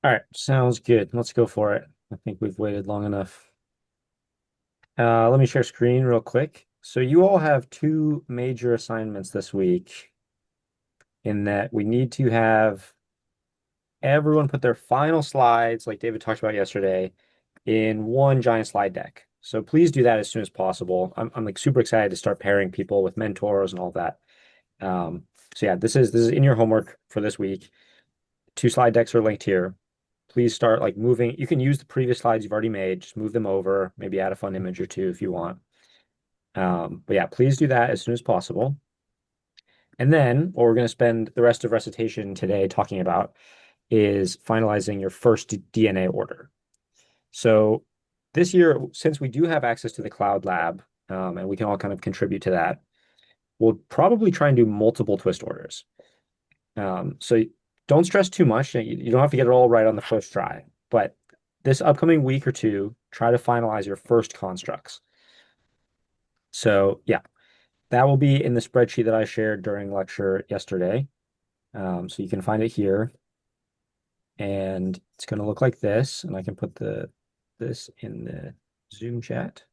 All right, sounds good. Let's go for it. I think we've waited long enough. Let me share screen real quick. So you all have two major assignments this week in that we need to have everyone put their final slides, like David talked about yesterday, in one giant slide deck. So please do that as soon as possible. I'm like super excited to start pairing people with mentors and all that. So yeah, this is in your homework for this week. Two slide decks are linked here. Please start like moving. You can use the previous slides you've already made, just move them over, maybe add a fun image or two if you want. But yeah, please do that as soon as possible. And then what we're going to spend the rest of recitation today talking about is finalizing your first DNA order. So this year, since we do have access to the cloud lab, and we can all kind of contribute to that, we'll probably try and do multiple twist orders. So don't stress too much. You don't have to get it all right on the first try, but this upcoming week or two, try to finalize your first constructs. So yeah, that will be in the spreadsheet that I shared during lecture yesterday. So you can find it here, and it's going to look like this. And I can put this in the Zoom chat.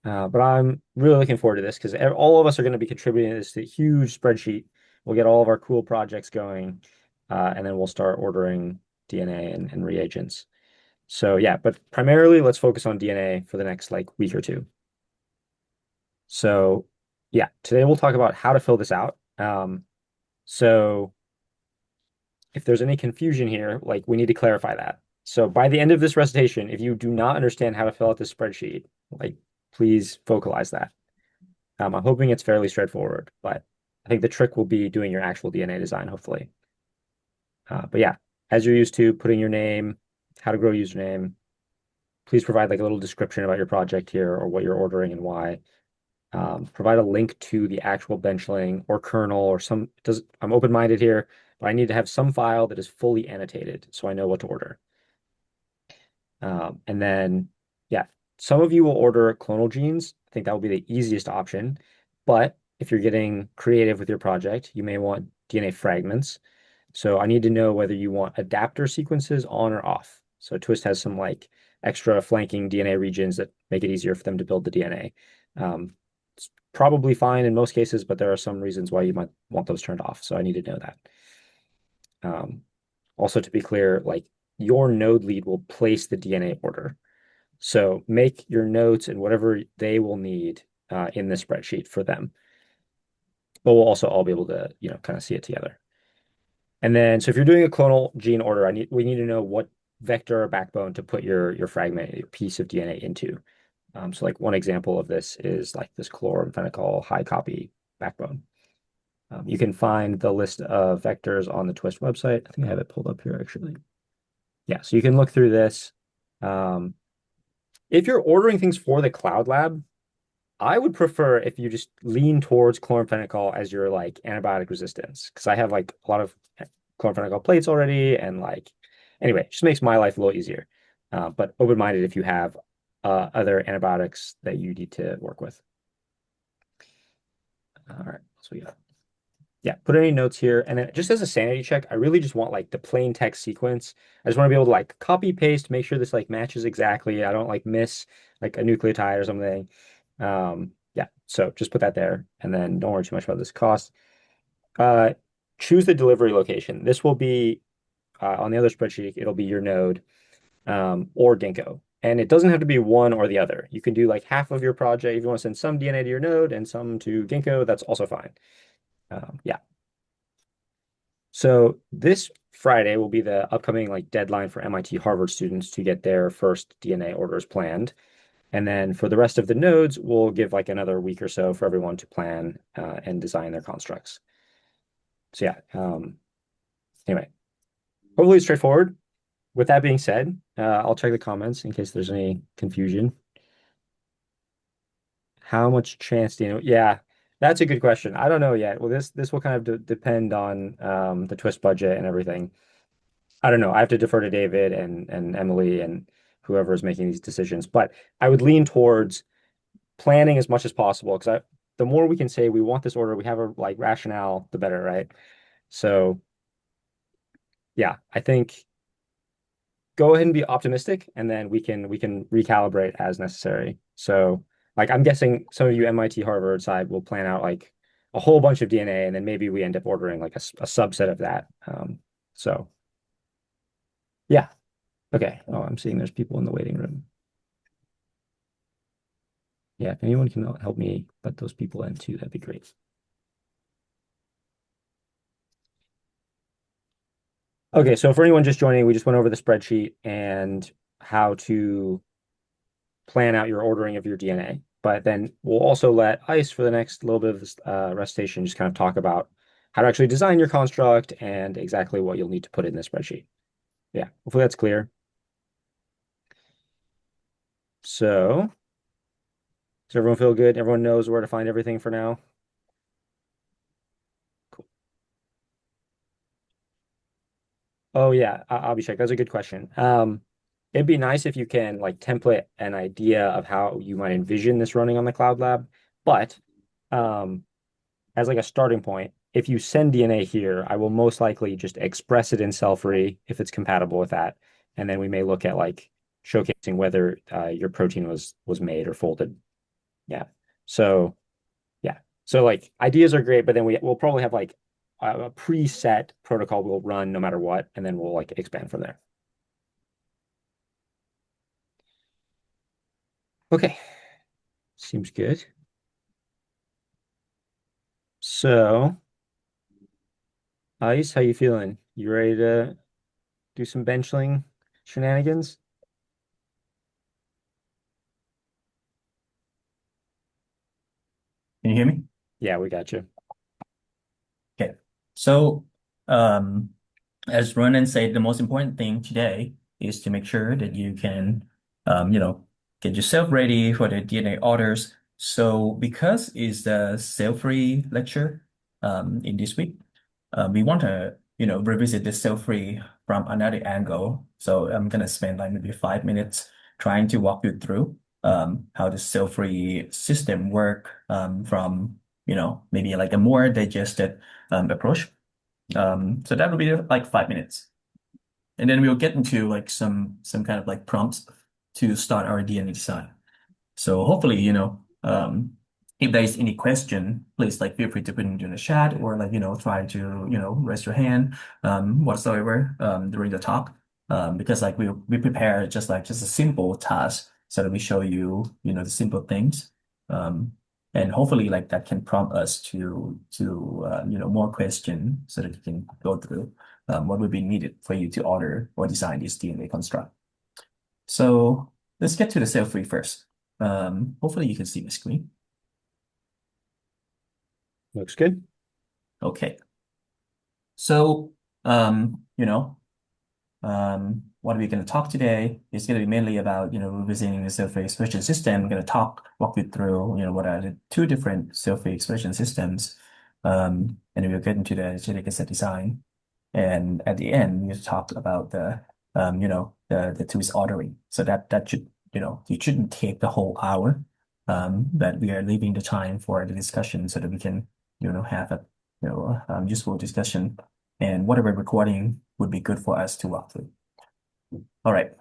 But I'm really looking forward to this because all of us are going to be contributing to this huge spreadsheet. We'll get all of our cool projects going, and then we'll start ordering DNA and reagents. So yeah, but primarily let's focus on DNA for the next like week or two. So yeah, today we'll talk about how to fill this out. So if there's any confusion here, like we need to clarify that. So by the end of this recitation, if you do not understand how to fill out this spreadsheet, like please vocalize that. I'm hoping it's fairly straightforward, but I think the trick will be doing your actual DNA design, hopefully. But yeah, as you're used to, putting your name, how to grow username, please provide like a little description about your project here or what you're ordering and why. Provide a link to the actual benchling or kernel or I'm open-minded here, but I need to have some file that is fully annotated so I know what to order. And then, yeah, some of you will order clonal genes. I think that will be the easiest option. But if you're getting creative with your project, you may want DNA fragments. So I need to know whether you want adapter sequences on or off. So Twist has some like extra flanking DNA regions that make it easier for them to build the DNA. It's probably fine in most cases, but there are some reasons why you might want those turned off. So I need to know that. Um, Also, to be clear, like your node lead will place the DNA order. So make your notes and whatever they will need in the spreadsheet for them. But we'll also all be able to, kind of see it together. And then, so if you're doing a clonal gene order, we need to know what vector or backbone to put your fragment, your piece of DNA into. So like one example of this is like this chloramphenicol high copy backbone. You can find the list of vectors on the Twist website. I think I have it pulled up here actually. Yeah, so you can look through this. Um, if you're ordering things for the cloud lab, I would prefer if you just lean towards chloramphenicol as your like antibiotic resistance because I have like a lot of chloramphenicol plates already and like anyway, it just makes my life a little easier. But open-minded if you have other antibiotics that you need to work with. All right, so we got yeah, put any notes here. And then just as a sanity check, I really just want like the plain text sequence. I just want to be able to like copy paste, make sure this like matches exactly. I don't like miss like a nucleotide or something. Yeah, so just put that there and then don't worry too much about this cost. Uh, Choose the delivery location. This will be on the other spreadsheet, it'll be your node or Ginkgo. And it doesn't have to be one or the other. You can do like half of your project. If you want to send some DNA to your node and some to Ginkgo, that's also fine. Yeah. So this Friday will be the upcoming like deadline for MIT Harvard students to get their first DNA orders planned. And then for the rest of the nodes, we'll give like another week or so for everyone to plan and design their constructs. So yeah, anyway, hopefully it's straightforward. With that being said, I'll check the comments in case there's any confusion. How much chance do you know? Yeah, that's a good question. I don't know yet. Well, this will kind of depend on the Twist budget and everything. I don't know. I have to defer to David and Emily and whoever is making these decisions. But I would lean towards planning as much as possible because the more we can say we want this order, we have a like rationale, the better, right? So yeah, I think go ahead and be optimistic, and then we can recalibrate as necessary. So, like, I'm guessing some of you MIT Harvard side will plan out like a whole bunch of DNA, and then maybe we end up ordering like a subset of that. So yeah, okay. Oh, I'm seeing there's people in the waiting room. Yeah, if anyone can help me let those people in too, that'd be great. Okay, so for anyone just joining, we just went over the spreadsheet and how to plan out your ordering of your DNA. But then we'll also let ICE for the next little bit of this recitation just kind of talk about how to actually design your construct and exactly what you'll need to put in the spreadsheet. Yeah, hopefully that's clear. So, does everyone feel good? Everyone knows where to find everything for now? Cool. Oh yeah, Abhishek, that's a good question. It'd be nice if you can like template an idea of how you might envision this running on the Cloud Lab, but um, as like a starting point, if you send DNA here, I will most likely just express it in cell-free if it's compatible with that, and then we may look at like showcasing whether your protein was made or folded. Yeah. So yeah. So like ideas are great, but then we'll probably have like a preset protocol we'll run no matter what, and then we'll like expand from there. Okay. Seems good. So, Ice, how you feeling? You ready to do some benchling shenanigans? Can you hear me? Yeah, we got you. Okay. So, um, as Ronan said, the most important thing today is to make sure that you can, um, you know, get yourself ready for the DNA orders. So, because it's the cell-free lecture, in this week, we want to, revisit the cell-free from another angle. So, I'm gonna spend like maybe 5 minutes trying to walk you through, how the cell-free system work, from, maybe like a more digested approach. So that would be like 5 minutes. And then we'll get into like some kind of like prompts to start our DNA design. So hopefully, if there is any question, please like feel free to put it in the chat or like, try to, raise your hand, whatsoever, during the talk. Because like we prepare just a simple task so that we show you, the simple things. Um, and hopefully like that can prompt us to more question so that you can go through, what would be needed for you to order or design this DNA construct. So let's get to the cell free first. Hopefully you can see my screen. Looks good. Okay. So, what we're going to talk today is going to be mainly about, revisiting the cell-free expression system. I'm going to walk you through, what are the two different cell-free expression systems. And then we'll get into the HTGAA design. And at the end, we talk about the two's ordering. So that should, it shouldn't take the whole hour. But we are leaving the time for the discussion so that we can, have a, useful discussion. And whatever recording would be good for us to walk through. All right.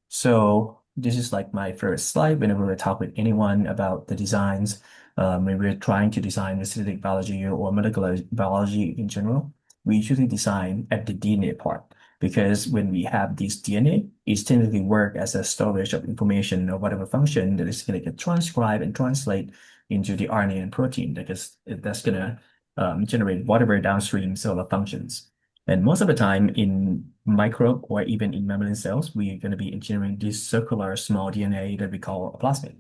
So this is like my first slide whenever we talk with anyone about the designs. When we're trying to design the synthetic biology or molecular biology in general, we usually design at the DNA part because when we have this DNA, it's typically work as a storage of information or whatever function that is going to get transcribed and translate into the RNA and protein that's going to generate whatever downstream cellular functions. And most of the time in microbe or even in mammalian cells, we're going to be engineering this circular small DNA that we call a plasmid.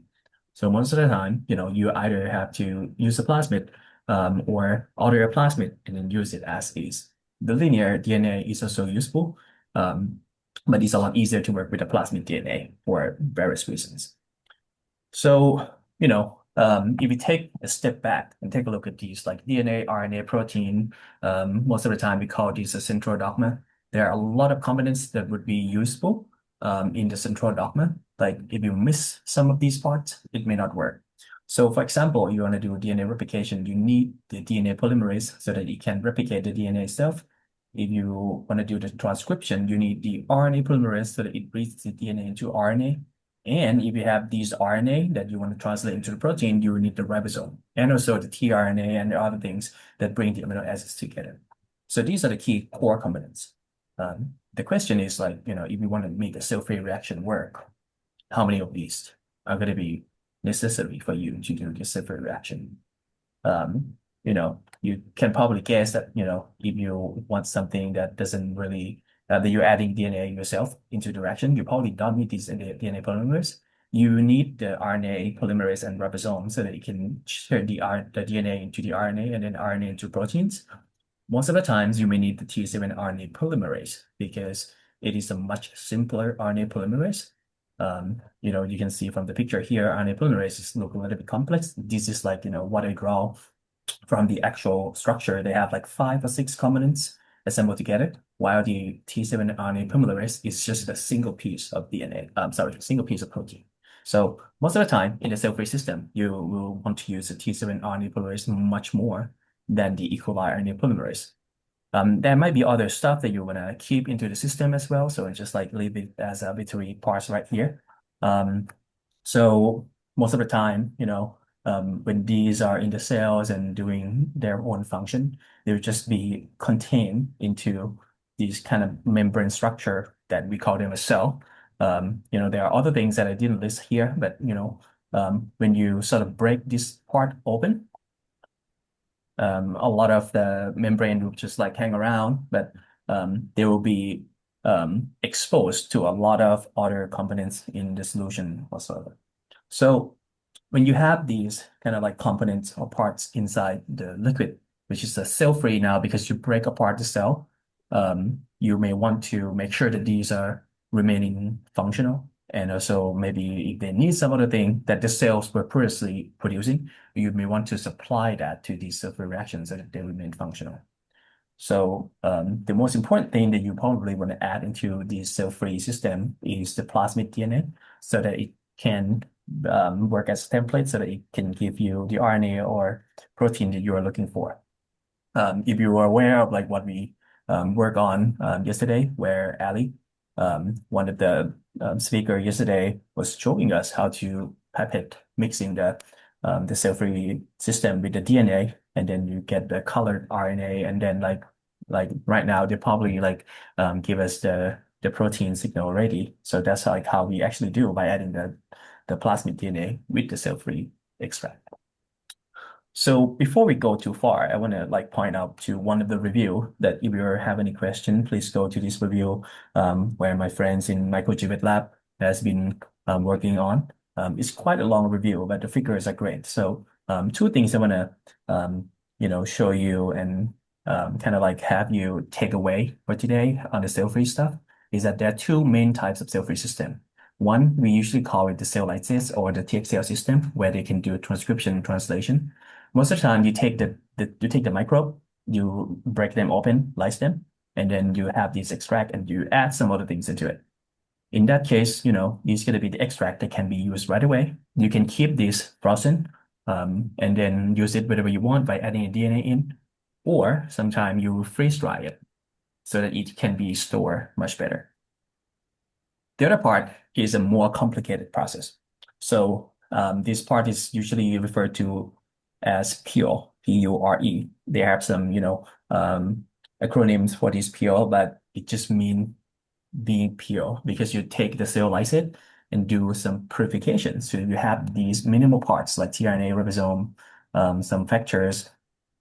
So most of the time, you either have to use a plasmid, or order a plasmid and then use it as is. The linear DNA is also useful, um, but it's a lot easier to work with a plasmid DNA for various reasons. So, if we take a step back and take a look at these like DNA, RNA, protein, most of the time we call these a central dogma. There are a lot of components that would be useful in the central dogma. Like if you miss some of these parts, it may not work. So for example, you want to do DNA replication, you need the DNA polymerase so that it can replicate the DNA itself. if you want to do the transcription, you need the RNA polymerase so that it reads the DNA into RNA. And if you have these RNA that you want to translate into the protein, you will need the ribosome and also the tRNA and the other things that bring the amino acids together. So these are the key core components. The question is like, if you want to make a cell-free reaction work, how many of these are going to be necessary for you to do this cell-free reaction? You can probably guess that, if you want something that doesn't really, that you're adding DNA yourself into the reaction, you probably don't need these DNA polymerase. You need the RNA polymerase and ribosome so that you can turn the DNA into the RNA and then RNA into proteins. Most of the times, you may need the T7 RNA polymerase because it is a much simpler RNA polymerase. You can see from the picture here, RNA polymerases look a little bit complex. This is like, what I draw from the actual structure. They have like 5 or 6 components assembled together, while the T7 RNA polymerase is just a single piece of DNA. A single piece of protein. So most of the time in the cell-free system, you will want to use the T7 RNA polymerase much more than the E. coli RNA polymerase. There might be other stuff that you want to keep into the system as well. So just like leave it as arbitrary parts right here. So most of the time, when these are in the cells and doing their own function, they would just be contained into these kind of membrane structure that we call them a cell. There are other things that I didn't list here, but when you sort of break this part open, a lot of the membrane will just like hang around, but they will be exposed to a lot of other components in the solution whatsoever. So when you have these kind of like components or parts inside the liquid, which is a cell-free now because you break apart the cell, you may want to make sure that these are remaining functional. And also maybe if they need some other thing that the cells were previously producing, you may want to supply that to these cell-free reactions so that they remain functional. So the most important thing that you probably want to add into the cell-free system is the plasmid DNA so that it can work as a template so that it can give you the RNA or protein that you are looking for. If you are aware of like what we worked on yesterday, where Ali, one of the speaker yesterday, was showing us how to pipette mixing the cell-free system with the DNA, and then you get the colored RNA, and then like right now they probably like give us the protein signal already. So that's like how we actually do by adding the plasmid DNA with the cell-free extract. So before we go too far, I want to like point out to one of the review that if you have any question, please go to this review where my friends in microGBIT lab has been working on. It's quite a long review, but the figures are great. So 2 things I want to show you and kind of like have you take away for today on the cell-free stuff is that there are 2 main types of cell-free system. One, we usually call it the cell lysis or the TXL system, where they can do transcription and translation. Most of the time, you take the microbe, you break them open, lyse them, and then you have this extract, and you add some other things into it. In that case, it's going to be the extract that can be used right away. You can keep this frozen, and then use it whatever you want by adding a DNA in, or sometimes you freeze dry it so that it can be stored much better. The other part is a more complicated process. So this part is usually referred to as pure, P-U-R-E. They have some, acronyms for this pure, but it just means being pure because you take the cell lysate and do some purification. So you have these minimal parts like tRNA, ribosome, some factors,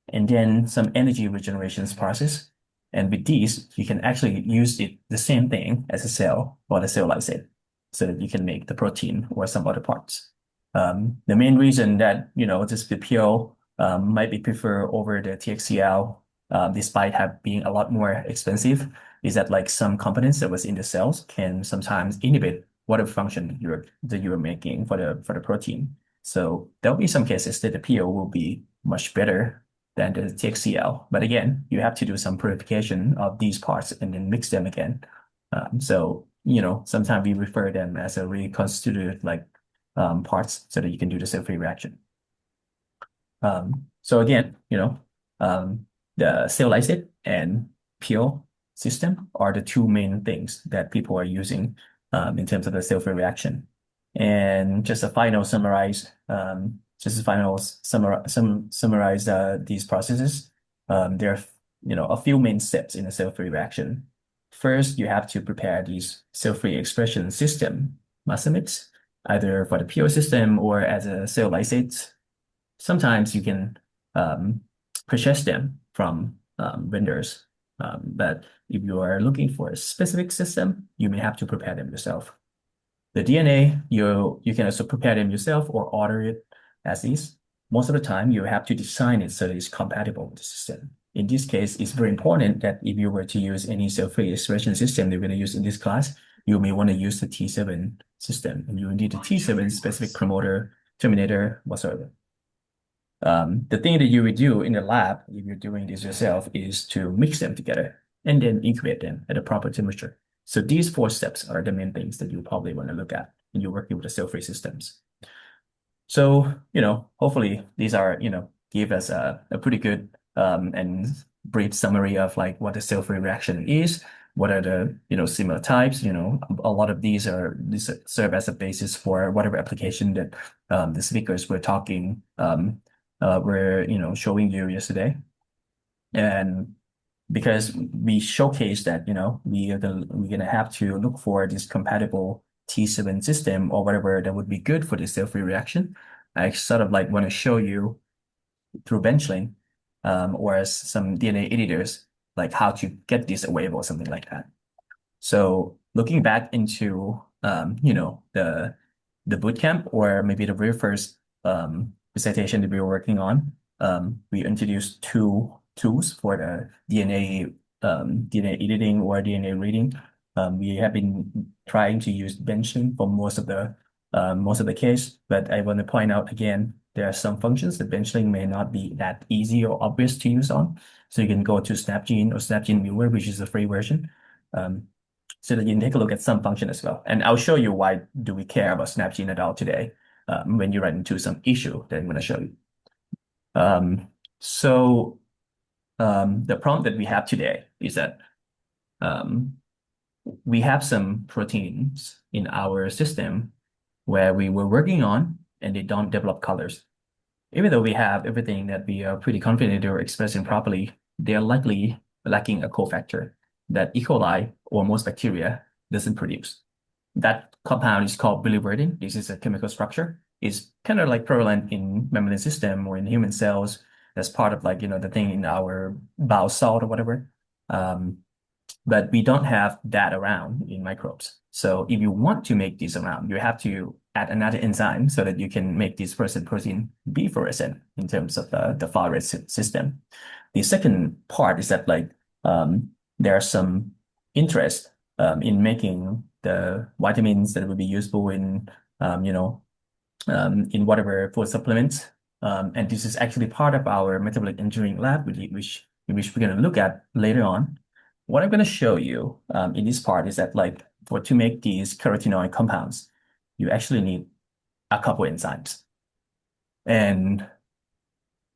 and then some energy regenerations process. And with these, you can actually use it the same thing as a cell or the cell lysate so that you can make the protein or some other parts. The main reason that, this PPO might be preferred over the TXCL, despite being a lot more expensive, is that like some components that was in the cells can sometimes inhibit whatever function that you're making for the protein. So there'll be some cases that the PO will be much better than the TXCL. But again, you have to do some purification of these parts and then mix them again. So, sometimes we refer them as a reconstituted like parts so that you can do the cell-free reaction. So again, the cell lysate and pure system are the two main things that people are using in terms of the cell-free reaction. And just a final summarize these processes. There are a few main steps in a cell-free reaction. First, you have to prepare these cell-free expression system master mix, either for the pure system or as a cell lysate. Sometimes you can um, purchase them from vendors, but if you are looking for a specific system, you may have to prepare them yourself. The DNA, you can also prepare them yourself or order it as is. Most of the time, you have to design it so that it's compatible with the system. In this case, it's very important that if you were to use any cell-free expression system that we're going to use in this class, you may want to use the T7 system, and you will need the T7 specific promoter, terminator, whatsoever. The thing that you would do in the lab, if you're doing this yourself, is to mix them together and then incubate them at a proper temperature. So these four steps are the main things that you probably want to look at when you're working with the cell-free systems. So, hopefully these are, give us a pretty good and brief summary of like what the cell-free reaction is, what are the, similar types, a lot of these serve as a basis for whatever application that the speakers were talking were, showing you yesterday. And because we showcased that, we're gonna have to look for this compatible T7 system or whatever that would be good for the cell-free reaction. I sort of like want to show you through benchling or as some DNA editors, like how to get this available or something like that. So looking back into the bootcamp or maybe the very first recitation that we were working on, we introduced two tools for the DNA editing or DNA reading. We have been trying to use benchling for most of the case, but I want to point out again, there are some functions that benchling may not be that easy or obvious to use on. So you can go to Snapgene or Snapgene Viewer, which is the free version. So that you can take a look at some function as well. And I'll show you why do we care about Snapgene at all today when you run into some issue that I'm going to show you. So the prompt that we have today is that we have some proteins in our system where we were working on and they don't develop colors. Even though we have everything that we are pretty confident they're expressing properly, they're likely lacking a cofactor that E. coli or most bacteria doesn't produce. That compound is called biliverdin. This is a chemical structure. It's kind of like prevalent in mammalian system or in human cells as part of like, the thing in our bowel salt or whatever. But we don't have that around in microbes. So if you want to make this around, you have to add another enzyme so that you can make this person protein be fluorescent in terms of the fluorescent system. The second part is that like there's some interest in making the vitamins that would be useful in in whatever food supplements. And this is actually part of our metabolic engineering lab, which we're going to look at later on. What I'm going to show you in this part is that like to make these carotenoid compounds, you actually need a couple enzymes. And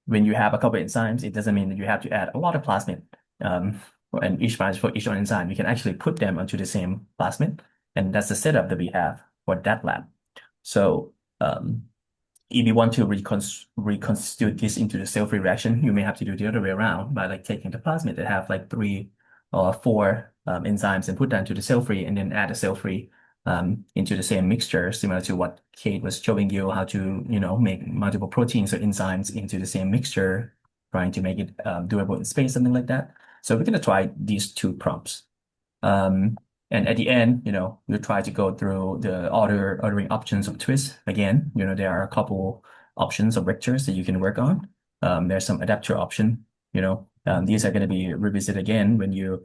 when you have a couple enzymes, it doesn't mean that you have to add a lot of plasmid. And for each one enzyme, you can actually put them onto the same plasmid. And that's the setup that we have for that lab. So if you want to reconstitute this into the cell-free reaction, you may have to do the other way around by like taking the plasmid that have like 3 or 4 enzymes and put that into the cell-free and then add the cell-free into the same mixture, similar to what Kate was showing you how to, make multiple proteins or enzymes into the same mixture, trying to make it doable in space, something like that. So we're going to try these two prompts. And at the end, we'll try to go through the ordering options of twist. Again, there are a couple options of vectors that you can work on. There's some adapter option, these are going to be revisited again when you're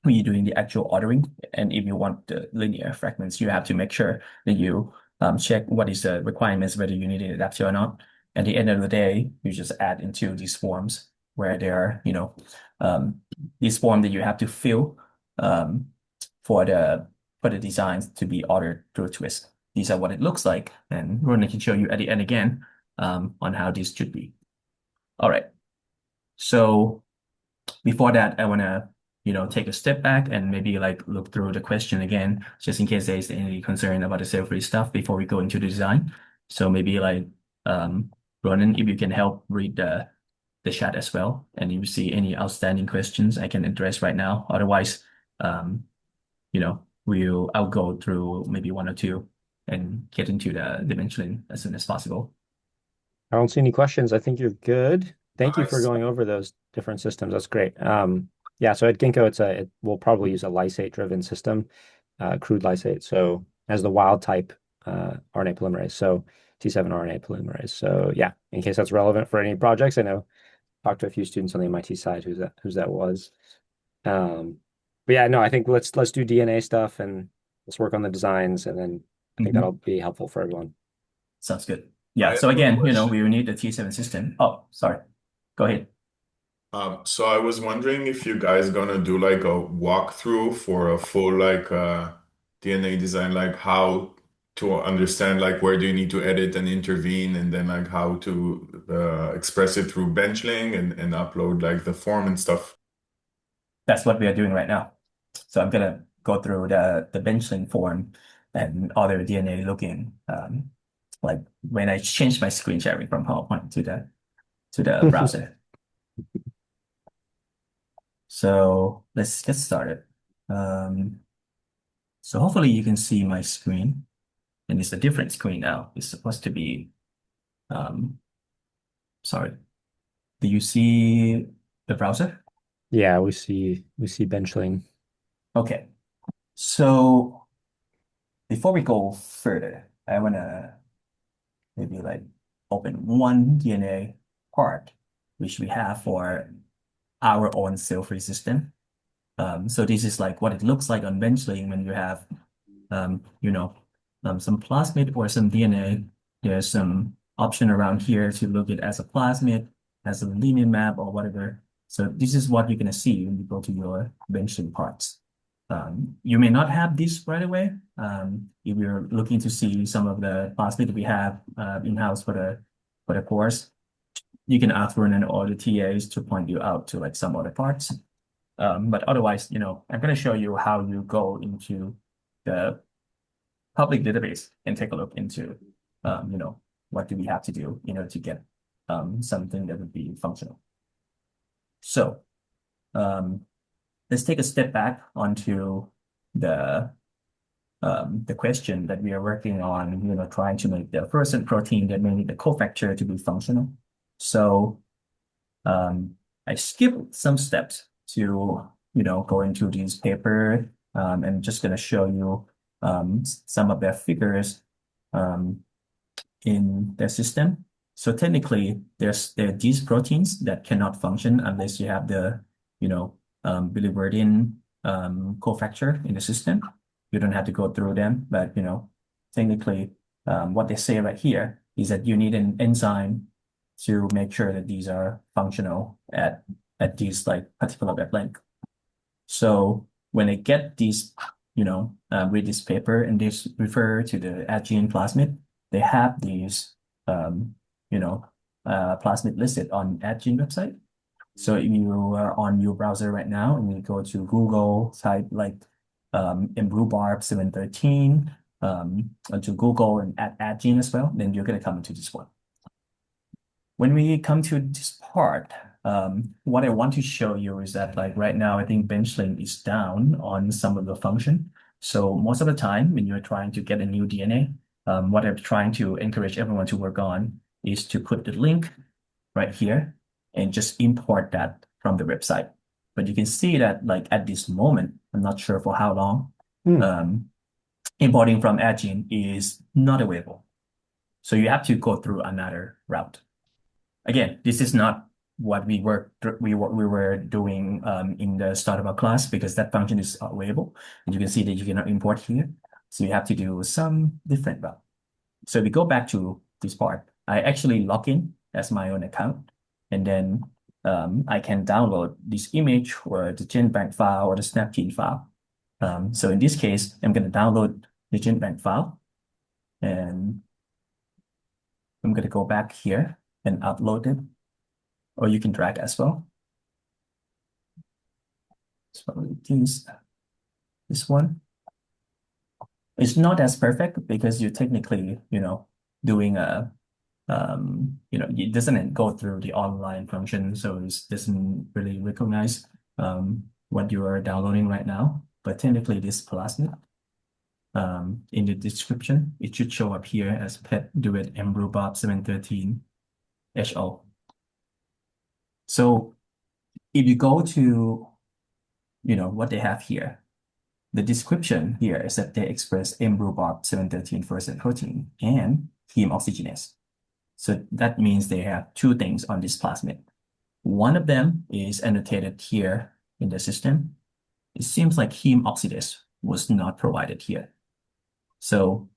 doing the actual ordering. And if you want the linear fragments, you have to make sure that you check what is the requirements, whether you need an adapter or not. At the end of the day, you just add into these forms where there are, these forms that you have to fill for the designs to be ordered through Twist. These are what it looks like, and Ronnie can show you at the end again on how this should be. All right. So before that, I want to take a step back and maybe like look through the question again, just in case there's any concern about the self-read stuff before we go into the design. So maybe like Ronan, if you can help read the chat as well, and if you see any outstanding questions I can address right now. Otherwise, I'll go through maybe one or two and get into the dimensioning as soon as possible. I don't see any questions. I think you're good. Thank you for Nice. going over those different systems. That's great. Yeah, so at Ginkgo, it will probably use a lysate driven system, crude lysate. So as the wild type RNA polymerase, so T7 RNA polymerase. So yeah, in case that's relevant for any projects, I know talked to a few students on the MIT side who's that was. Um, but yeah, no, I think let's do DNA stuff and let's work on the designs, and then I think that'll Mhm. be helpful for everyone. Sounds good. I Yeah. have So a again, we question. will need the T7 system. Oh, sorry. Go ahead. So I was wondering if you guys gonna do like a walkthrough for a full like DNA design, like how to understand like where do you need to edit and intervene, and then like how to express it through benchling and upload like the form and stuff. That's what we are doing right now. So I'm gonna go through the benchling form and other DNA looking, like when I change my screen sharing from PowerPoint to the browser. So let's get started. Um, so hopefully you can see my screen, and it's a different screen now. It's supposed to be, um, sorry. Do you see the browser? Yeah, we see benchling. Okay. So before we go further, I wanna maybe like open one DNA part, which we have for our own cell-free system. So this is like what it looks like on benchling when you have, um, you know, some plasmid or some DNA. There's some option around here to look it as a plasmid, as a linear map or whatever. So this is what you're gonna see when you go to your benchling parts. You may not have this right away. If you're looking to see some of the plasmid we have in-house for the course, you can ask Vernon or the TAs to point you out to like some other parts. But otherwise, I'm going to show you how you go into the public database and take a look into, what do we have to do, to get something that would be functional. So um, let's take a step back onto the the question that we are working on, trying to make the fluorescent protein that may need the cofactor to be functional. So I skipped some steps to, go into this paper. And just going to show you some of their figures um, in their system. So technically, there are these proteins that cannot function unless you have the, biliverdin cofactor in the system. You don't have to go through them, but technically, what they say right here is that you need an enzyme to make sure that these are functional at these like particular wavelength. So when I get these, read this paper and they refer to the Aegean plasmid, they have these, you know, plasmid listed on Aegean website. So if you are on your browser right now and you go to Google, type like mRhubarb 713 to Google and add Aegean as well, then you're going to come into this one. When we come to this part, what I want to show you is that like right now, I think benchling is down on some of the function. So most of the time when you're trying to get a new DNA, what I'm trying to encourage everyone to work on is to put the link right here and just import that from the website. But you can see that like at this moment, I'm not sure for how long, Hmm. importing from Agin is not available. So you have to go through another route. Again, this is not what we were doing in the start of our class because that function is available, and you can see that you cannot import here. So you have to do some different route. So we go back to this part. I actually log in as my own account, and then I can download this image or the GenBank file or the snapgene file. So in this case, I'm going to download the GenBank file, and I'm going to go back here and upload it, or you can drag as well. probably this one. It's not as perfect because you're technically, doing it doesn't go through the online function, so it doesn't really recognize what you are downloading right now. But technically, this plasmid, in the description, it should show up here as pet duet mRhubarb 713 HO. So if you go to, what they have here, the description here is that they express mRhubarb 713 fluorescent protein and heme oxygenase. So that means they have two things on this plasmid. One of them is annotated here in the system. It seems like heme oxidase was not provided here. So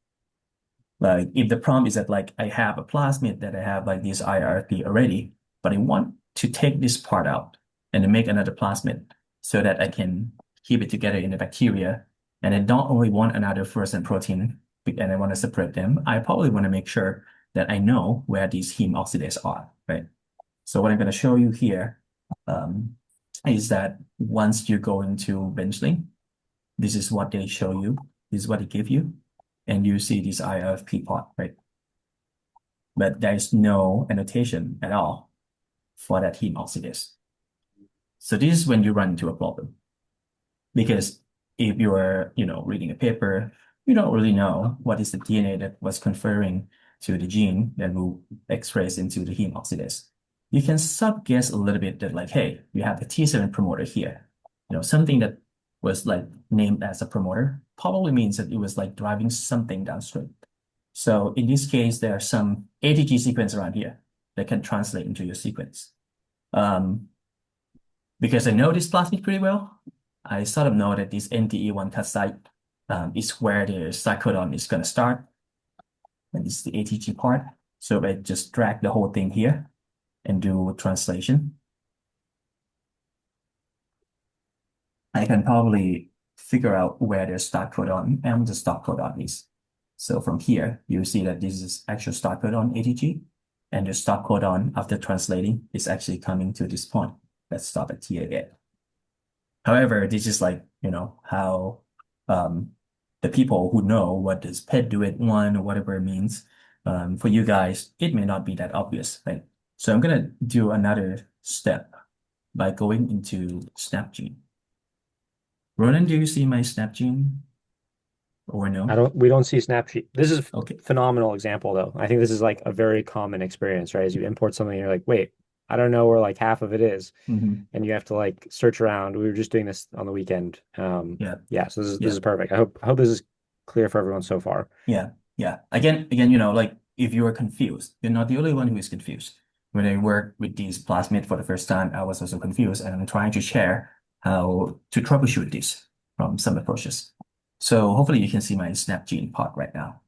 like if the prompt is that like I have a plasmid that I have like this IRP already, but I want to take this part out and then make another plasmid so that I can keep it together in the bacteria. And I don't only want another fluorescent protein and I want to separate them. I probably want to make sure that I know where these heme oxidase are, right? So what I'm going to show you here is that once you go into Benchling, this is what they show you. This is what they give you. And you see this IFP part, right? But there is no annotation at all for that heme oxidase. So this is when you run into a problem. Because if you are, reading a paper, you don't really know what is the DNA that was conferring to the gene that will express into the heme oxidase. You can sub-guess a little bit that like, hey, you have the T7 promoter here. Something that was like named as a promoter probably means that it was like driving something downstream. So in this case, there are some ATG sequence around here that can translate into your sequence. Because I know this plasmid pretty well, I sort of know that this NTE1 cut site is where the start codon is going to start. And this is the ATG part. So I just drag the whole thing here and do translation. I can probably figure out where the start codon and the stop codon is. So from here, you see that this is actual start codon ATG, and the stop codon after translating is actually coming to this point. Let's stop at TAA. However, this is like, how the people who know what this pet duet one or whatever it means, for you guys, it may not be that obvious, right? So I'm going to do another step by going into SnapGene. Ronan, do you see my SnapGene or no? We don't see Snapsheet. This is a Okay. phenomenal example though. I think this is like a very common experience, right? As you import something, you're like, wait, I don't know where like half of it is. Mm-hmm. And you have to like search around. We were just doing this on the weekend. Yeah. Yeah, so this Yeah. is perfect. I hope this is clear for everyone so far. Yeah. Yeah. Again, like if you are confused, you're not the only one who is confused. When I worked with these plasmid for the first time, I was also confused, and I'm trying to share how to troubleshoot this from some approaches. So hopefully you can see my SnapGene part right now.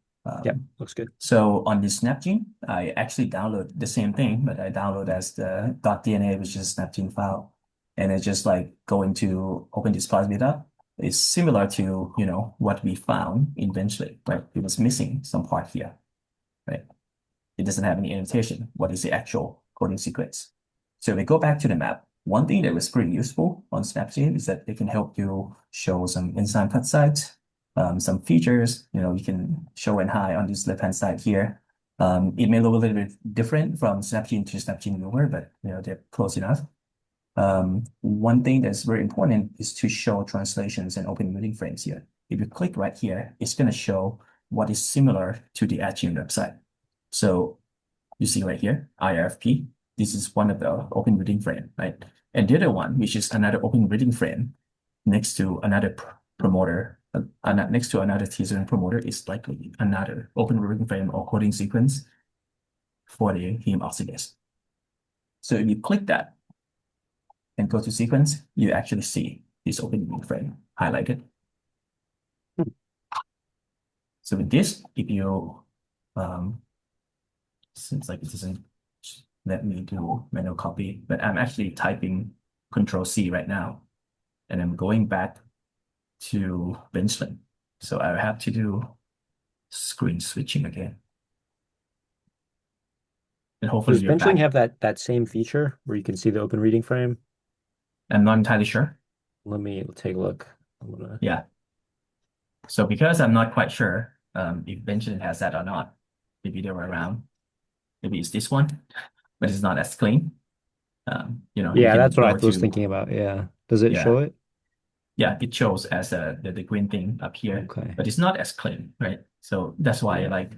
Yep, looks good. So on this SnapGene, I actually download the same thing, but I download as the .dna, which is a SnapGene file. And I just like going to open this plasmid up. It's similar to, what we found in Benchling, right? It was missing some part here, right? It doesn't have any annotation. What is the actual coding sequence? So we go back to the map. One thing that was pretty useful on SnapGene is that it can help you show some enzyme cut sites, some features. You can show and hide on this left-hand side here. It may look a little bit different from SnapGene to SnapGene Viewer, but they're close enough. One thing that's very important is to show translations and open reading frames here. If you click right here, it's going to show what is similar to the HTGAA website. So you see right here, IRFP, this is one of the open reading frame, right? And the other one, which is another open reading frame next to another promoter, next to another T7 promoter is likely another open reading frame or coding sequence for the heme oxidase. So if you click that and go to sequence, you actually see this open reading frame highlighted. So with this, if you seems like it doesn't let me do manual copy, but I'm actually typing Control C right now, and I'm going back to Benchling. So I have to do screen switching again. And hopefully Does you're Benchling back. have that same feature where you can see the open reading frame? I'm not entirely sure. let me take a look. I'm gonna. Yeah. So because I'm not quite sure if Benjamin has that or not, maybe they were around. Maybe it's this one, but it's not as clean. You Yeah, can that's what I go was to, thinking about. Yeah. Does it show yeah, it? yeah, it shows as the green thing up here, Okay. but it's not as clean, right? So that's why I Yeah. like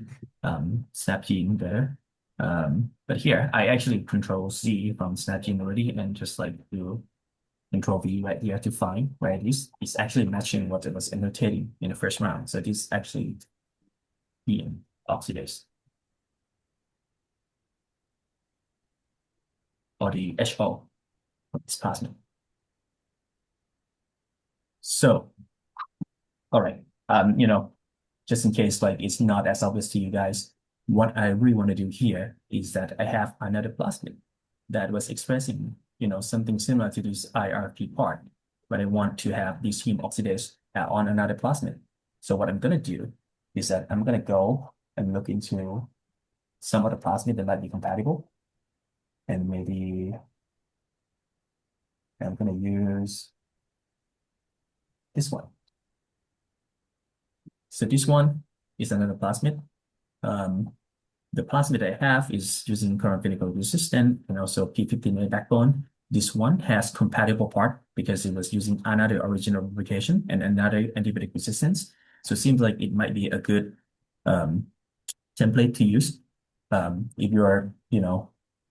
Snapgene better. But here I actually control Z from Snapgene already and just like do control V right here to find where it is. It's actually matching what it was annotating in the first round. So this actually being oxidase or the HO of this plasmid. So, all right. Just in case like it's not as obvious to you guys, what I really want to do here is that I have another plasmid that was expressing, something similar to this IRP part, but I want to have this heme oxidase on another plasmid. So what I'm gonna do is that I'm gonna go and look into some other plasmid that might be compatible, and maybe I'm gonna use this one. So this one is another plasmid. Um, The plasmid I have is using current clinical resistant and also P15A backbone. This one has compatible part because it was using another original replication and another antibiotic resistance. So it seems like it might be a good um, template to use. If you're,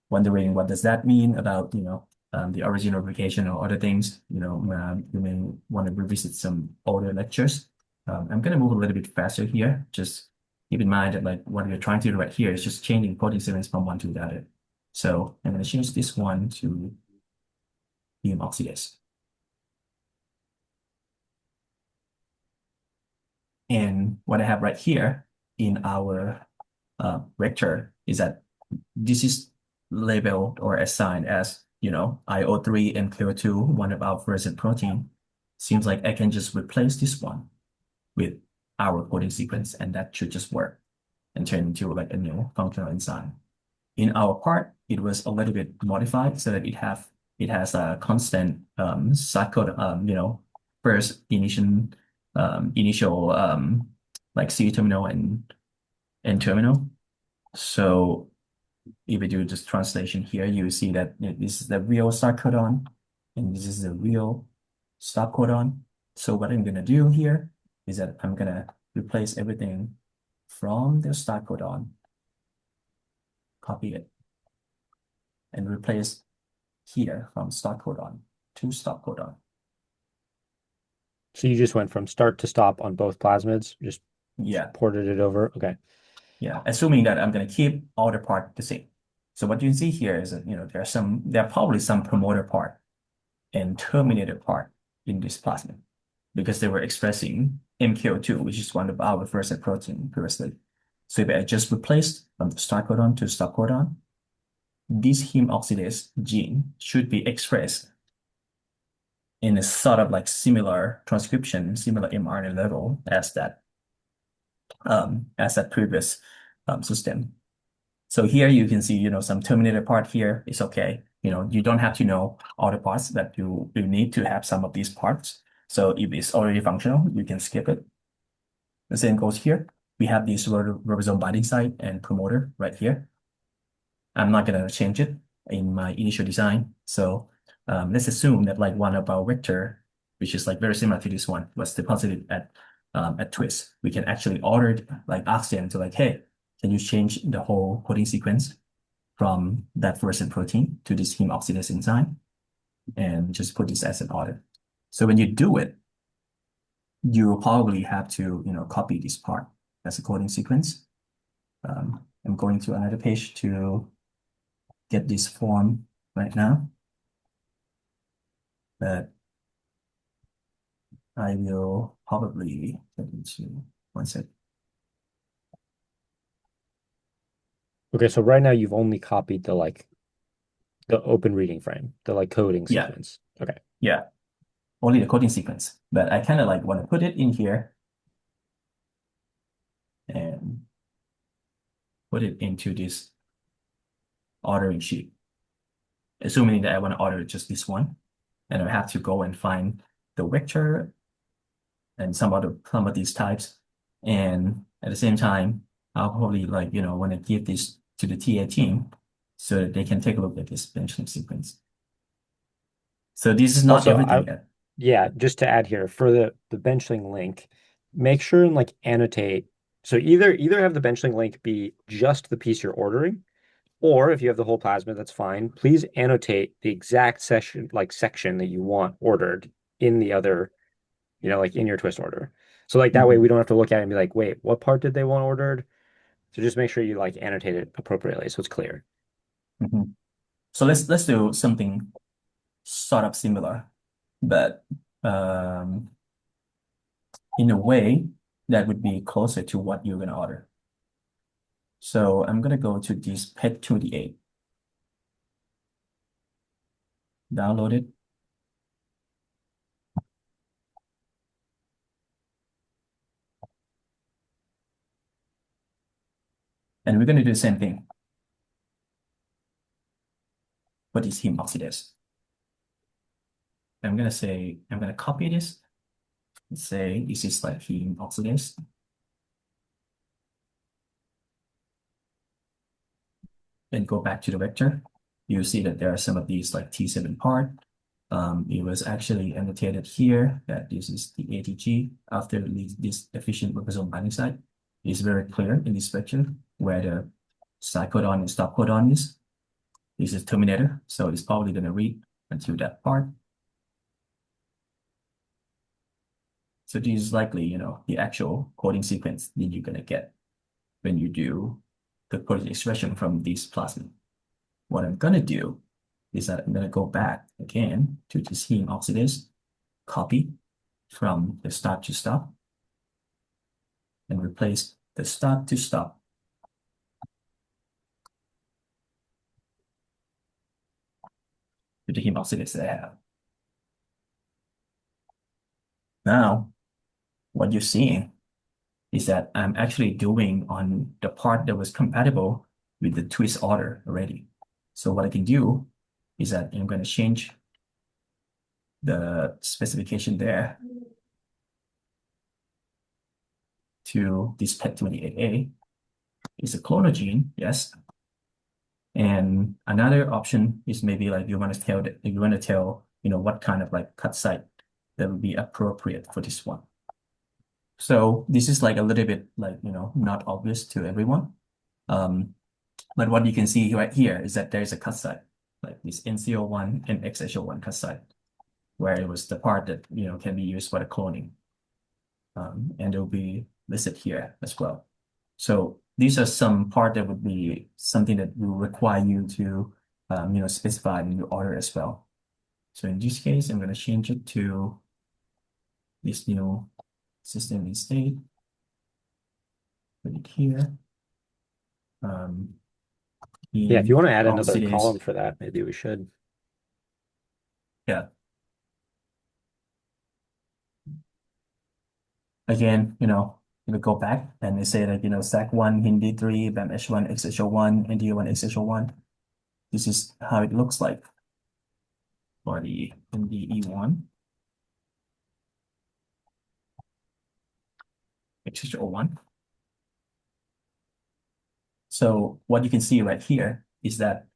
wondering what does that mean about, the original replication or other things, you may want to revisit some older lectures. I'm going to move a little bit faster here. Just keep in mind that like what we're trying to do right here is just changing coding sequence from one to the other. So I'm going to change this one to heme oxidase. And what I have right here in our vector is that this is labeled or assigned as, IO3 and KO2, one of our fluorescent protein. Seems like I can just replace this one with our coding sequence, and that should just work and turn into like a new functional enzyme. In our part, it was a little bit modified so that it has a constant side code, first initial like C terminal and N terminal. So if we do this translation here, you see that this is the real start codon and this is the real stop codon. So what I'm gonna do here is that I'm gonna replace everything from the start codon, copy it, and replace here from start codon to stop codon. So you just went from start to stop on both plasmids, just Yeah, ported it over. Okay. yeah. Assuming that I'm gonna keep all the part the same. So what you can see here is that there are probably some promoter part and terminator part in this plasmid because they were expressing MKO2, which is one of our first protein previously. So if I just replaced from the start codon to stop codon, this heme oxidase gene should be expressed in a sort of like similar transcription, similar mRNA level as that previous system. So here you can see, some terminator part here is okay. You don't have to know all the parts that you need to have some of these parts. So if it's already functional, you can skip it. The same goes here. We have this ribosome binding site and promoter right here. I'm not going to change it in my initial design. So let's assume that like one of our vector, which is like very similar to this one, was deposited at twist. We can actually order like ask them to like, hey, can you change the whole coding sequence from that fluorescent protein to this heme oxidase enzyme and just put this as an order. So when you do it, you will probably have to, copy this part as a coding sequence. I'm going to another page to get this form right now, but I will probably get into one sec. Okay, so right now you've only copied the open reading frame, the like coding Yeah, sequence. Okay. yeah, only the coding sequence, but I kind of like want to put it in here and put it into this ordering sheet, assuming that I want to order just this one, and I have to go and find the vector and some of these types. And at the same time, I'll probably like, want to give this to the TA team so that they can take a look at this benchling sequence. So this is not Also, everything yet. yeah, just to add here for the benchling link, make sure and like annotate. So either have the benchling link be just the piece you're ordering, or if you have the whole plasmid, that's fine. Please annotate the exact section that you want ordered in the other, like in your twist order. So like that way we Mhm, don't have to look at it and be like, wait, what part did they want ordered? So just make sure you like annotate it appropriately so it's clear. mhm. So let's do something sort of similar, but um, in a way that would be closer to what you're gonna order. So I'm gonna go to this pet 2D8, download it, and we're gonna do the same thing for this heme oxidase. I'm gonna copy this and say this is like heme oxidase. Then go back to the vector. You see that there are some of these like T7 part. It was actually annotated here that this is the ATG after this efficient ribosomal binding site. It's very clear in this vector where the start codon and stop codon is. This is terminator, so it's probably going to read until that part. So this is likely, the actual coding sequence that you're going to get when you do the protein expression from this plasmid. What I'm going to do is that I'm going to go back again to this heme oxidase, copy from the start to stop, and replace the start to stop with the heme oxidase that I have. Now, what you're seeing is that I'm actually doing on the part that was compatible with the twist order already. So what I can do is that I'm going to change the specification there to this PET28A. It's a clonal gene, yes. And another option is maybe like you want to tell, what kind of like cut site that would be appropriate for this one. So this is like a little bit like, not obvious to everyone. But what you can see right here is that there's a cut site, like this NCO1 and XHO1 cut site, where it was the part that, can be used for the cloning. And it will be listed here as well. So these are some part that would be something that will require you to, specify in your order as well. So in this case, I'm going to change it to this new system in state. Put it here. Yeah, if you want to add another Oxidase. column for that, maybe we should. Yeah. Again, we go back and they say that, stack one, Hindi 3, BAM H1, XHO1, ND1, XHO1. This is how it looks like for the NDE1, XHO1. So what you can see right here is that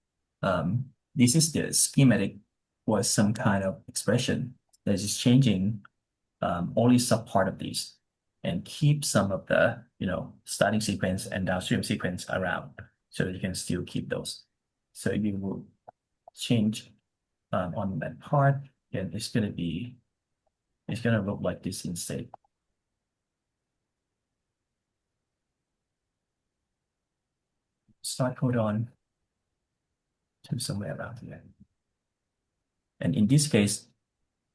this is the schematic for some kind of expression that is changing only subpart of these and keep some of the starting sequence and downstream sequence around so that you can still keep those. So you will change on that part, and it's gonna look like this instead. Start codon to somewhere around here. And in this case,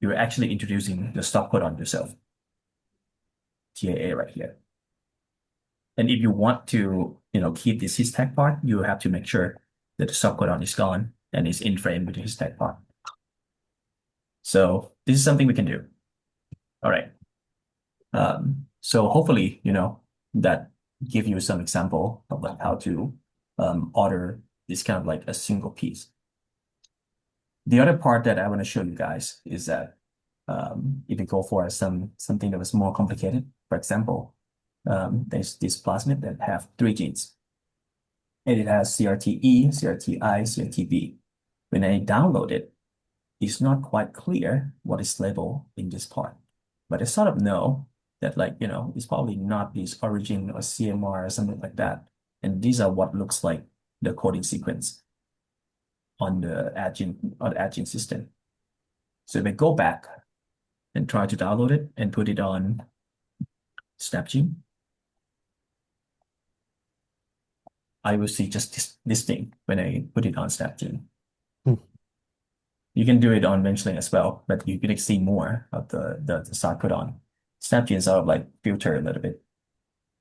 you're actually introducing the stop codon yourself. TAA right here. And if you want to, keep this his tag part, you have to make sure that the stop codon is gone and is in frame with the his tag part. So this is something we can do. All right. So hopefully, that give you some example of like how to order this kind of like a single piece. The other part that I want to show you guys is that If you go for something that was more complicated, for example, there's this plasmid that have 3 genes, and it has CRTE, CRTI, CRTB. When I download it, it's not quite clear what is labeled in this part, but I sort of know that, like, it's probably not this origin or CMR or something like that. And these are what looks like the coding sequence on the AdGene system. So if I go back and try to download it and put it on Snapgene, I will see just this thing when I put it on Snapgene. Hmm. You can do it on Benchling as well, but you can see more of the start put on. Snapgene sort of like filter a little bit.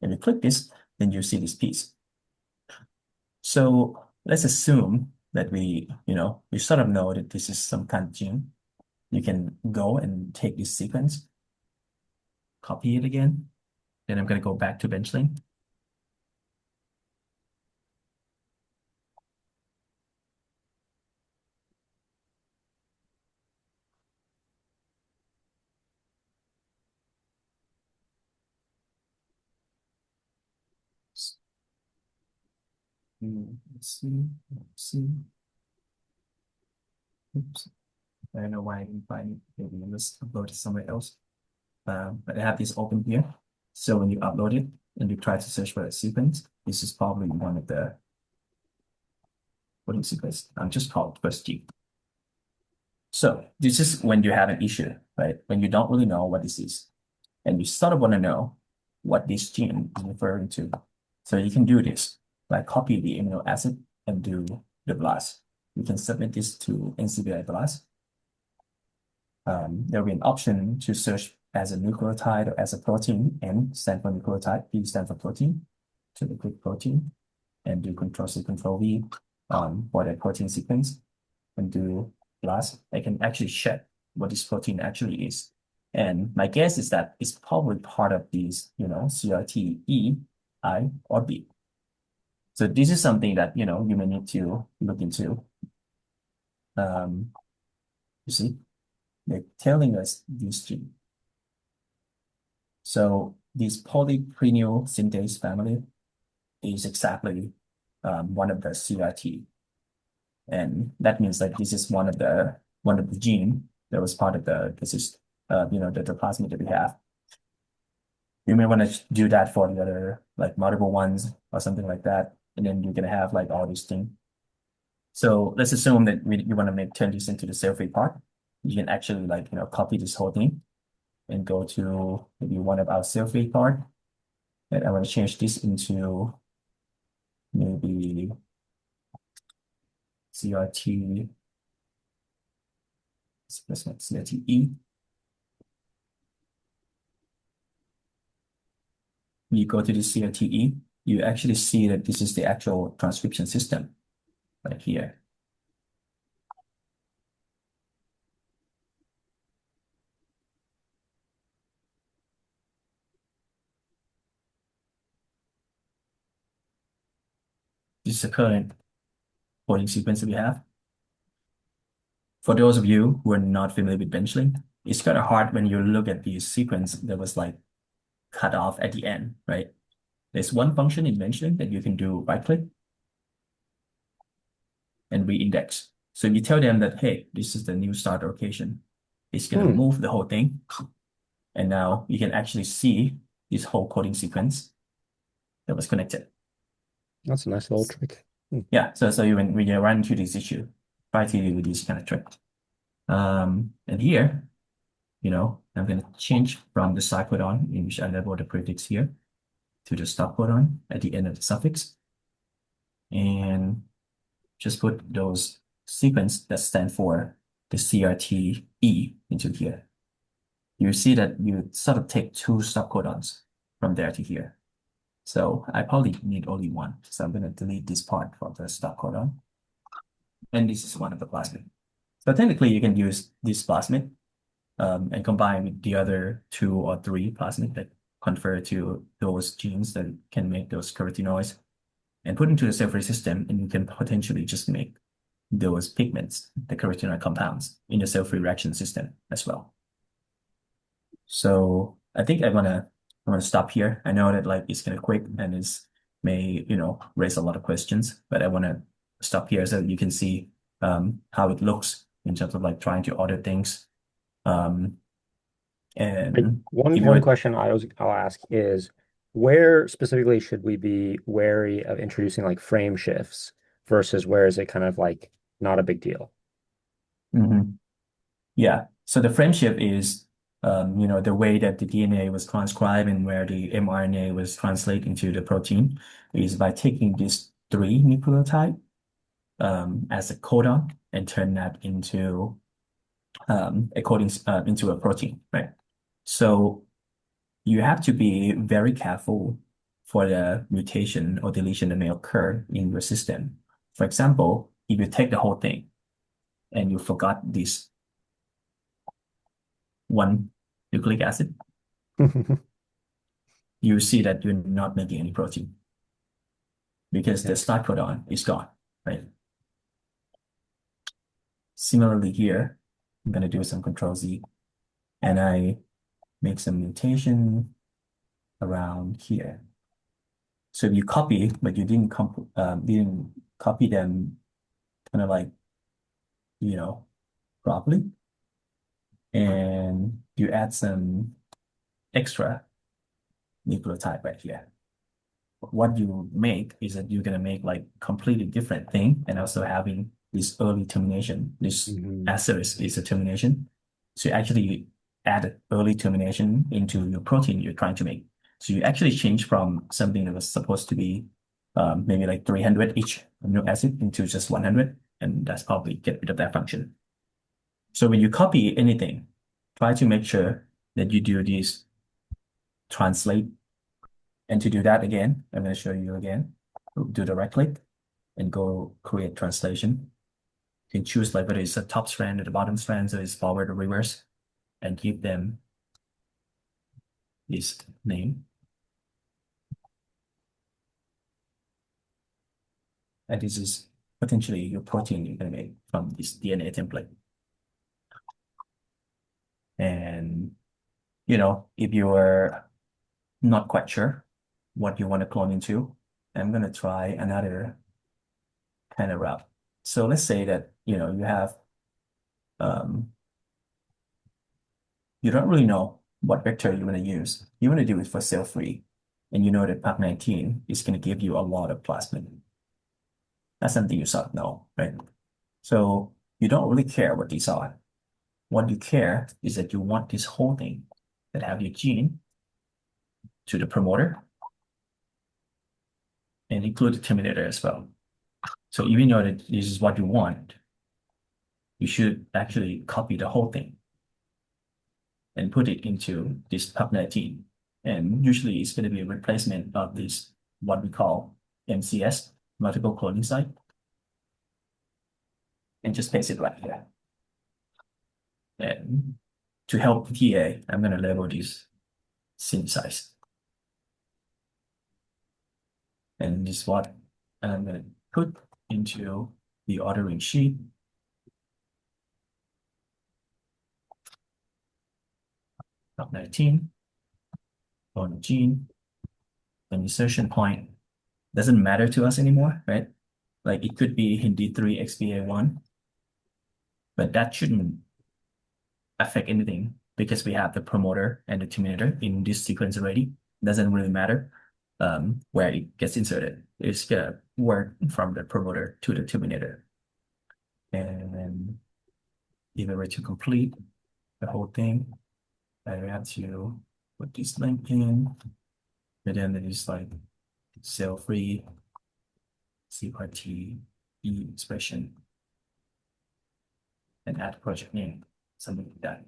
If you click this, then you see this piece. So let's assume that we sort of know that this is some kind of gene. You can go and take this sequence, copy it again. Then I'm going to go back to Benchling. Let's see. Let's see. Oops. I don't know why I didn't find it. Maybe I just upload it somewhere else. But I have this open here. So when you upload it and you try to search for a sequence, this is probably one of the coding sequence. I'm just called first G. So this is when you have an issue, right? When you don't really know what this is, and you sort of want to know what this gene is referring to. So you can do this, like copy the amino acid and do the BLAST. You can submit this to NCBI BLAST. There will be an option to search as a nucleotide or as a protein. N stand for nucleotide, P stand for protein. So we click protein and do Control-C, Control-V for that protein sequence and do BLAST. I can actually check what this protein actually is. And my guess is that it's probably part of these, CRTE, I, or B. So this is something that, you may need to look into. You see, they're telling us this gene. So this polyprenyl synthase family is exactly one of the CRT. And that means that this is one of the gene that was part of the plasmid that we have. You may want to do that for the other, like multiple ones or something like that. And then you're going to have like all these things. So let's assume that you want to turn this into the cell-free part. You can actually copy this whole thing and go to maybe one of our cell-free part. And I want to change this into maybe CRT, CRTE. You go to the CRTE, you actually see that this is the actual transcription system right here. This is the current coding sequence that we have. For those of you who are not familiar with benchling, it's kind of hard when you look at the sequence that was like cut off at the end, right? There's one function in benchling that you can do right click and reindex. So you tell them that, hey, this is the new start location. It's going to move the whole thing. And now you can actually see this whole coding sequence that was connected. That's a nice little trick. Yeah, so when you run into this issue, try to do this kind of trick. And here, I'm going to change from the start codon, in which I label the prefix here, to the stop codon at the end of the suffix. And just put those sequence that stand for the CRTE into here. You see that you sort of take 2 stop codons from there to here. So I probably need only one. So I'm going to delete this part from the stop codon. And this is one of the plasmid. So technically you can use this plasmid and combine with the other 2 or 3 plasmid that confer to those genes that can make those carotenoids and put into the cell-free system, and you can potentially just make those pigments, the carotenoid compounds, in the cell-free reaction system as well. So I think I'm gonna stop here. I know that like it's kind of quick and it's may, raise a lot of questions, but I wanna stop here so you can see how it looks in terms of like trying to order things. Um, Like and one if you one were question I'll ask is where specifically should we be wary of introducing like frame shifts versus where is it kind of like not a big deal? Mhm. Yeah. So the friendship is, the way that the DNA was transcribed and where the mRNA was translated into the protein is by taking these three nucleotide as a codon and turn that into a coding into a protein, right? So you have to be very careful for the mutation or deletion that may occur in your system. For example, if you take the whole thing and you forgot this one nucleic acid, you see that you're not making any protein because the Yeah. start codon is gone, right? Similarly here, I'm going to do some control Z and I make some mutation around here. So if you copy, but you didn't copy them kind of like, you know, properly, and you add some extra nucleotide right here. What you make is that you're gonna make like completely different thing and also having this early termination. This Mhm. asterisk is a termination. So you actually add early termination into your protein you're trying to make. So you actually change from something that was supposed to be maybe like 300 each amino acid into just 100, and that's probably get rid of that function. So when you copy anything, try to make sure that you do this translate. And to do that again, I'm going to show you again. Do the right click and go create translation. You can choose like whether it's a top strand or the bottom strand, so it's forward or reverse, and give them this name. And this is potentially your protein you're going to make from this DNA template. And, if you are not quite sure what you want to clone into, I'm going to try another kind of route. So let's say that, you have, um, you don't really know what vector you want to use. You want to do it for cell-free, and you know that PAC19 is going to give you a lot of plasmid. That's something you sort of know, right? So you don't really care what these are. What you care is that you want this whole thing that have your gene to the promoter and include the terminator as well. So even though that this is what you want, you should actually copy the whole thing and put it into this PUB19. And usually it's going to be a replacement of this, what we call MCS, multiple cloning site, and just paste it right here. And to help TA, I'm going to label this synthesize. And this is what I'm going to put into the ordering sheet. PUB19, on gene, an insertion point. Doesn't matter to us anymore, right? Like it could be in D3 XBA1, but that shouldn't affect anything because we have the promoter and the terminator in this sequence already. Doesn't really matter where it gets inserted. It's gonna work from the promoter to the terminator. And then if we were to complete the whole thing, I have to put this link in, but then it is like cell-free CRT E expression and add project name, something like that.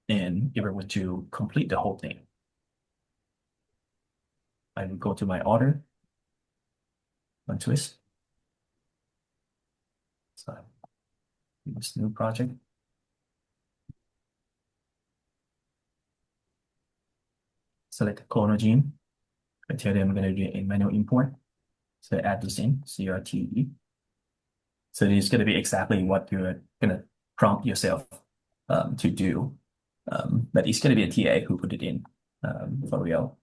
And if I were to complete the whole thing, I would go to my order, untwist. So this new project. Select a clonal gene. I tell them I'm going to do a manual import. So add this in, CRTE. So it's going to be exactly what you're going to prompt yourself to do. But it's going to be a TA who put it in for real.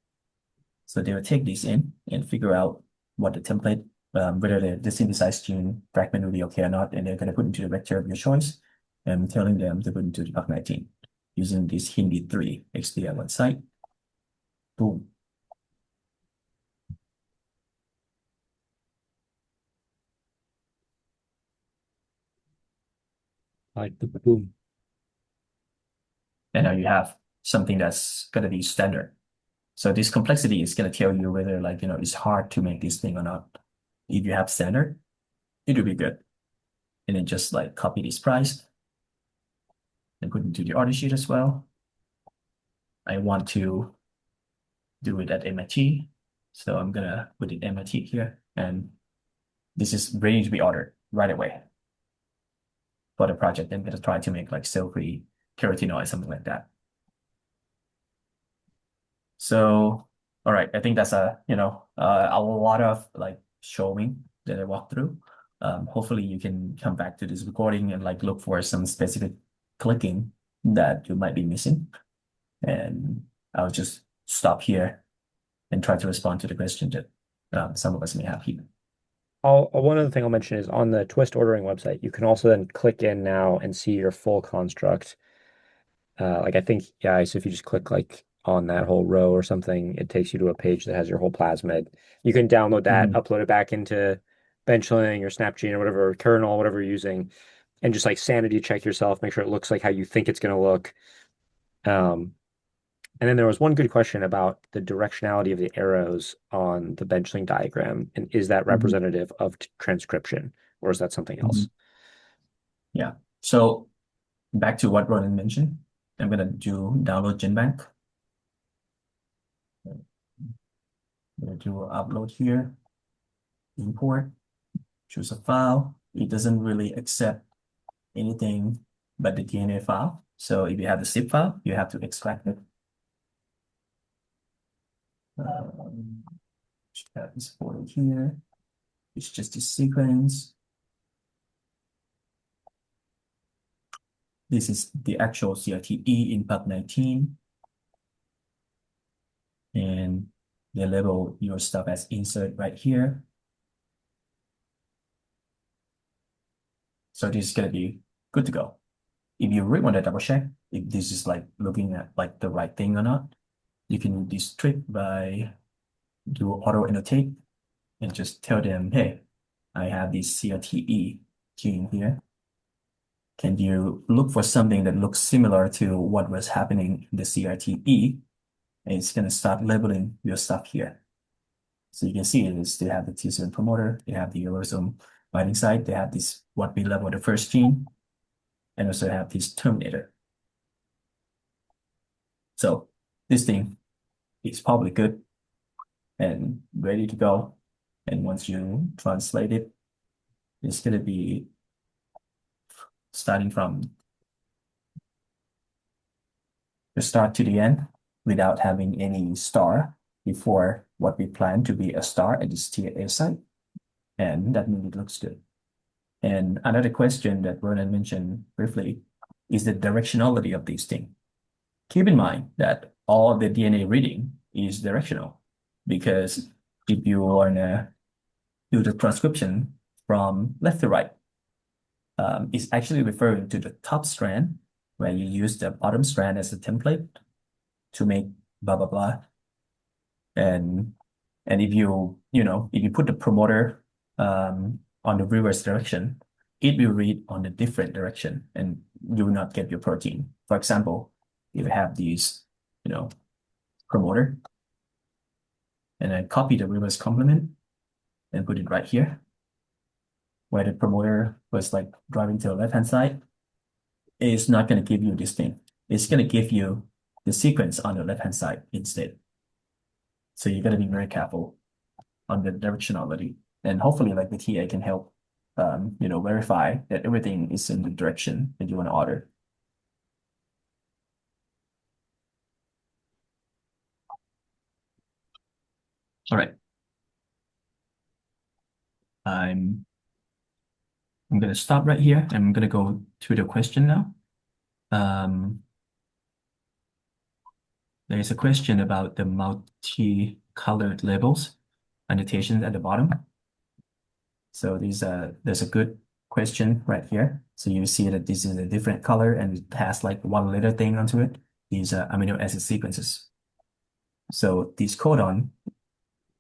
So they will take this in and figure out what the template, whether the synthesized tune fragment will be okay or not, and they're going to put into the vector of your choice and telling them to put into the Buck19 using this Hindi 3 HTML site. Boom. Like the boom. And now you have something that's going to be standard. So this complexity is going to tell you whether it's hard to make this thing or not. If you have standard, it will be good. And then just like copy this price and put into the order sheet as well. I want to do it at MIT. So I'm gonna put it MIT here. And this is ready to be ordered right away for the project. I'm gonna try to make like cell-free carotenoid, something like that. So, all right, I think that's a lot of like showing that I walked through. Hopefully you can come back to this recording and like look for some specific clicking that you might be missing. And I'll just stop here and try to respond to the question that some of us may have here. One other thing I'll mention is on the twist ordering website, you can also then click in now and see your full construct. Like I think, yeah, so if you just click like on that whole row or something, it takes you to a page that has your whole plasmid. You can download that, Mhm. upload it back into Benchling or Snapgene or whatever, kernel, whatever you're using, and just like sanity check yourself, make sure it looks like how you think it's going to look. Um, and then there was one good question about the directionality of the arrows on the benchling diagram. And is that Mhm. representative of transcription, or is that something Mhm. else? Yeah. So back to what Ronan mentioned, I'm gonna do download GenBank. I'm gonna do upload here, import, choose a file. It doesn't really accept anything but the DNA file. So if you have the zip file, you have to extract it. Um, that is for here. It's just a sequence. This is the actual CRTE in Pub19. And they label your stuff as insert right here. So this is going to be good to go. If you really want to double check if this is like looking at like the right thing or not, you can do this trick by do auto annotate and just tell them, hey, I have this CRTE gene here. Can you look for something that looks similar to what was happening in the CRTE? And it's going to start labeling your stuff here. So you can see is they have the T7 promoter, they have the eurosome binding site, they have this what we label the first gene, and also have this terminator. So this thing is probably good and ready to go. And once you translate it, it's going to be starting from the start to the end without having any star before what we plan to be a star at this TAA site. And that means it looks good. And another question that Ronan mentioned briefly is the directionality of these things. Keep in mind that all the DNA reading is directional because if you want to do the transcription from left to right, it's actually referring to the top strand where you use the bottom strand as a template to make blah, blah, blah. And if if you put the promoter on the reverse direction, it will read on a different direction and you will not get your protein. For example, if you have these, promoter, and I copy the reverse complement and put it right here, where the promoter was like driving to the left-hand side, it's not going to give you this thing. It's going to give you the sequence on the left-hand side instead. So you got to be very careful on the directionality. And hopefully like the TA can help verify that everything is in the direction that you want to order. All right. I'm gonna stop right here. I'm gonna go to the question now. Um, there is a question about the multicolored labels, annotations at the bottom. So there's a good question right here. So you see that this is a different color and it has like one little thing onto it. These are amino acid sequences. So this codon,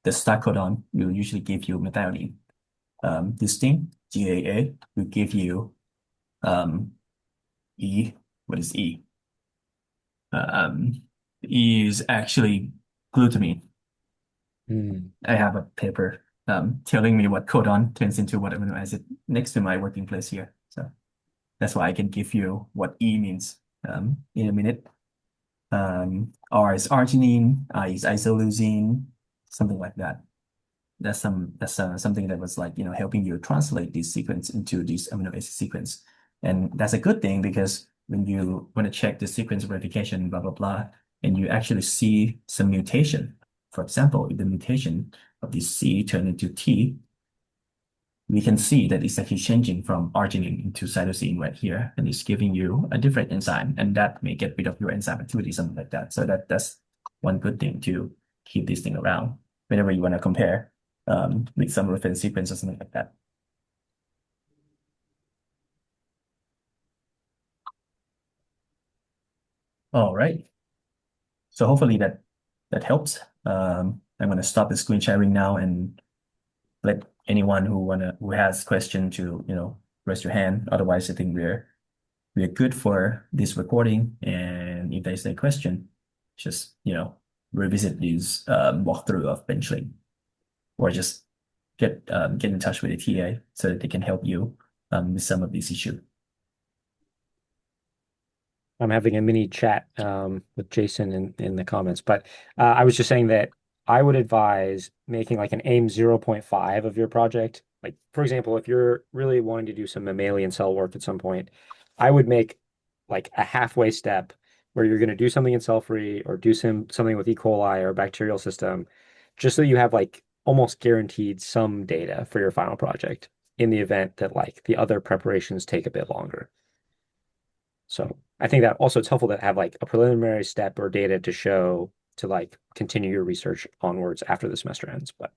the start codon, will usually give you methionine. This thing, GAA, will give you E. What is E? Um, E is actually glutamine. Hmm. I have a paper telling me what codon turns into what amino acid next to my working place here. So that's why I can give you what E means in a minute. R is arginine, I is isoleucine, something like that. That's something that was like helping you translate this sequence into this amino acid sequence, and that's a good thing because when you want to check the sequence verification, blah blah blah, and you actually see some mutation. For example, if the mutation of this C turned into T, we can see that it's actually changing from arginine into cytosine right here, and it's giving you a different enzyme, and that may get rid of your enzyme activity, something like that. So that's one good thing to keep this thing around whenever you want to compare with some reference sequence or something like that. All right. So hopefully that helps. I'm going to stop the screen sharing now and let anyone who has question to raise your hand. Otherwise, I think we're good for this recording. And if there's a question, just revisit this walkthrough of benchling, or just get in touch with the TA so that they can help you with some of these issues. I'm having a mini chat with Jason in the comments, but I was just saying that I would advise making like an AIM 0.5 of your project. Like, for example, if you're really wanting to do some mammalian cell work at some point, I would make like a halfway step where you're going to do something in cell-free or do something with E. coli or bacterial system, just so you have like almost guaranteed some data for your final project in the event that like the other preparations take a bit longer. So I think that also it's helpful to have like a preliminary step or data to show to like continue your research onwards after the semester ends. But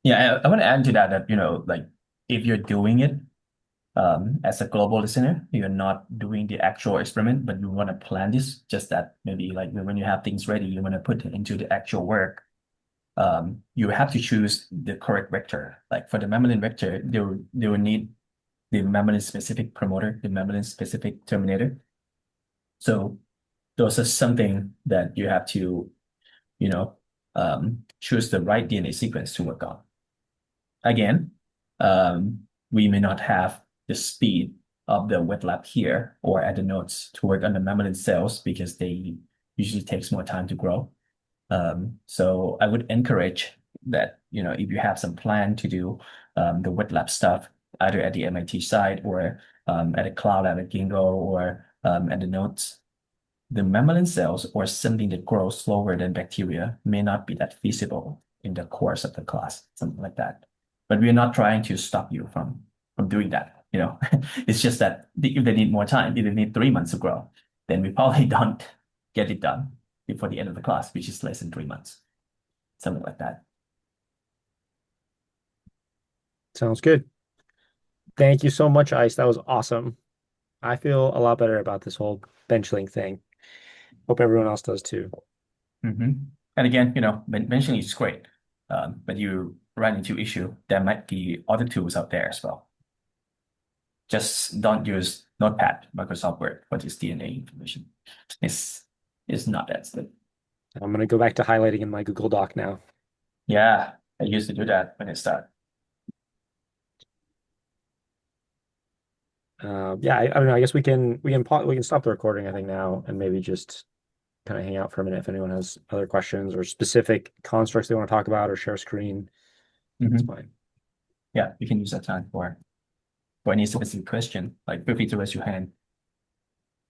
Yeah, I want to add to that like if you're doing it as a global listener, you're not doing the actual experiment, but you want to plan this, just that maybe like when you have things ready, you want to put it into the actual work. You have to choose the correct vector. Like for the mammalian vector, they will need the mammalian specific promoter, the mammalian specific terminator. So those are something that you have to, you know, choose the right DNA sequence to work on. Again, we may not have the speed of the wet lab here or at the nodes to work on the mammalian cells because they usually takes more time to grow. So I would encourage that, if you have some plan to do the wet lab stuff, either at the MIT side or at a cloud lab at Ginkgo or at the nodes, the mammalian cells or something that grows slower than bacteria may not be that feasible in the course of the class, something like that. But we're not trying to stop you from doing that. It's just that if they need more time, if they need 3 months to grow, then we probably don't get it done before the end of the class, which is less than 3 months, something like that. sounds good. Thank you so much, Ice. That was awesome. I feel a lot better about this whole benchling thing. Hope everyone else does too. And again, mentioning is great, but you run into issue, there might be other tools out there as well. Just don't use Notepad, Microsoft Word for this DNA information. It's not that good. I'm gonna go back to highlighting in my Google Doc now. Yeah, I used to do that when I started. Yeah, I don't know. I guess we can stop the recording, I think, now, and maybe just kind of hang out for a minute if anyone has other questions or specific constructs they want to talk about or share a screen. It's fine. Yeah, you can use that time for any specific question. Like feel free to raise your hand.